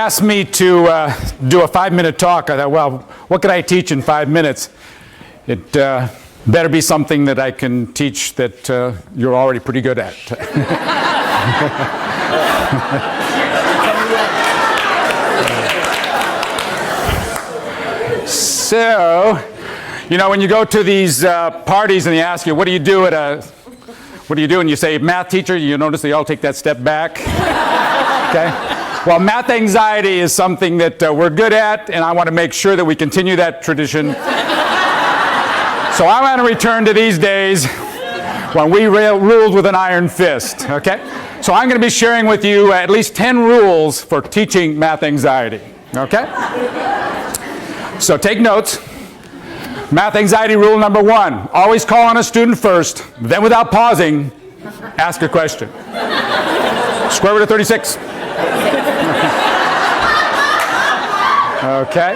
asked me to do a 5-minute talk. I thought, well, what could I teach in 5 minutes? It better be something that I can teach that you're already pretty good at. So, you know, when you go to these parties and they ask you, what do you do and you say, math teacher, you notice they all take that step back. Okay? Well, math anxiety is something that we're good at, and I want to make sure that we continue that tradition. So I want to return to these days when we ruled with an iron fist, okay? So I'm going to be sharing with you at least 10 rules for teaching math anxiety, okay? So take notes. Math anxiety rule number 1, always call on a student first, then without pausing, ask a question. Square root of 36. Okay.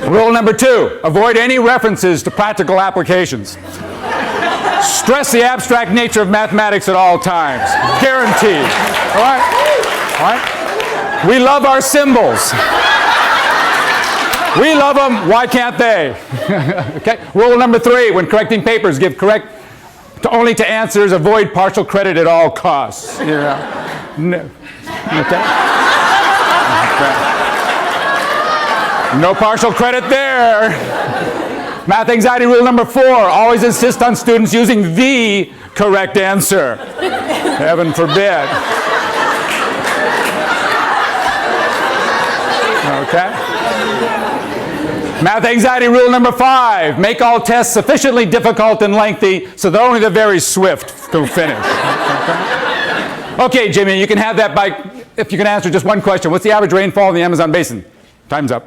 Rule number 2, avoid any references to practical applications. Stress the abstract nature of mathematics at all times. Guaranteed. All right? All right? We love our symbols. We love them. Why can't they? Okay. Rule number 3, when correcting papers, give correct only to answers, avoid partial credit at all costs. You know? No. Okay. No partial credit there. Math anxiety rule number 4, always insist on students using the correct answer. Heaven forbid. Okay. Math anxiety rule number 5, make all tests sufficiently difficult and lengthy so that only the very swift can finish. Okay, Jimmy, you can have that if you can answer just one question. What's the average rainfall in the Amazon basin? Time's up.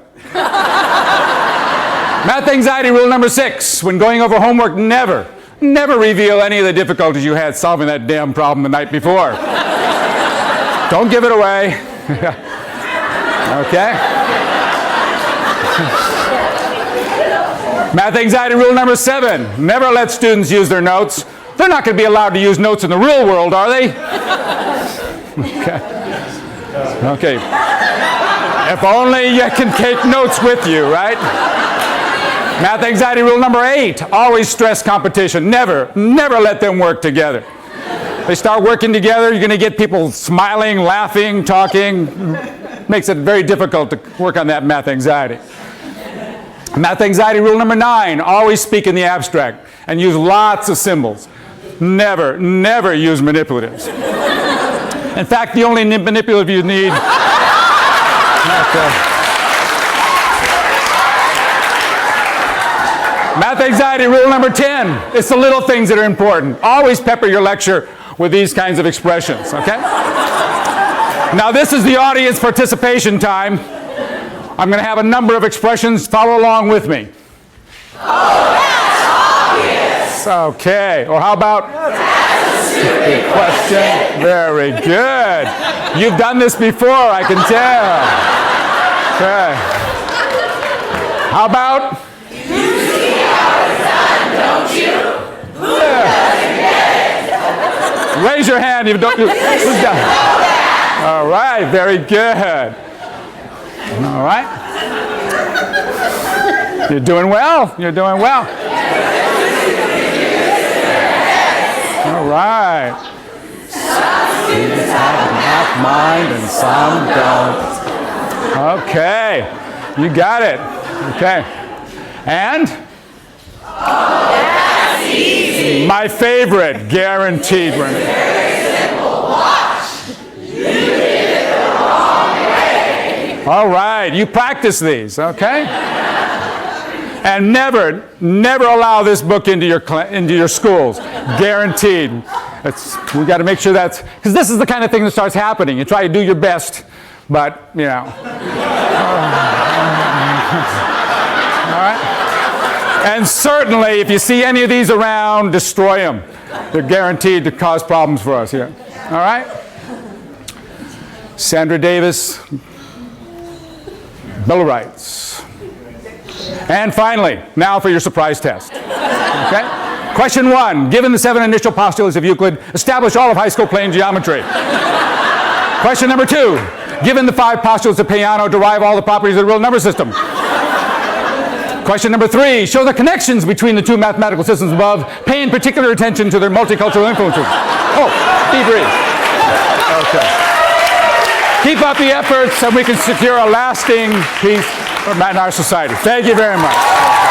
Math anxiety rule number 6, when going over homework, never reveal any of the difficulties you had solving that damn problem the night before. Don't give it away. Okay? Math anxiety rule number 7, never let students use their notes. They're not going to be allowed to use notes in the real world, are they? Okay. Okay. If only you can take notes with you, right? Math anxiety rule number 8, always stress competition. Never let them work together. They start working together, you're going to get people smiling, laughing, talking. Makes it very difficult to work on that math anxiety. Math anxiety rule number 9, always speak in the abstract and use lots of symbols. Never use manipulatives. In fact, the only manipulative you need... Okay. Math anxiety rule number 10, it's the little things that are important. Always pepper your lecture with these kinds of expressions, okay? Now this is the audience participation time. I'm going to have a number of expressions. Follow along with me. Oh, that's obvious. Okay. Or how about? That's a stupid question. Very good. You've done this before, I can tell. Okay. How about? You see how it's done, don't you? Who doesn't get it? Raise your hand. Who's done? All right. Very good. All right. You're doing well. You're doing well. All right. Some students have a math mind and some don't. Okay. You got it. Okay. And? Oh, that's easy. My favorite, guaranteed one. Very simple. Watch. You did it the wrong way. All right, you practice these, okay? And never allow this book into your schools. Guaranteed. We got to make sure that's, because this is the kind of thing that starts happening. You try to do your best, but, you know. All right? And certainly, if you see any of these around, destroy them. They're guaranteed to cause problems for us here. All right? Sandra Davis, Bill of Rights. And finally, now for your surprise test. Okay? Question 1. Given the 7 initial postulates of Euclid, establish all of high school plane geometry. Question number 2. Given the 5 postulates of Peano, derive all the properties of the real number system. Question number 3, show the connections between the 2 mathematical systems above, paying particular attention to their multicultural influences. Oh, debrief. Okay. Keep up the efforts and we can secure a lasting peace in our society. Thank you very much.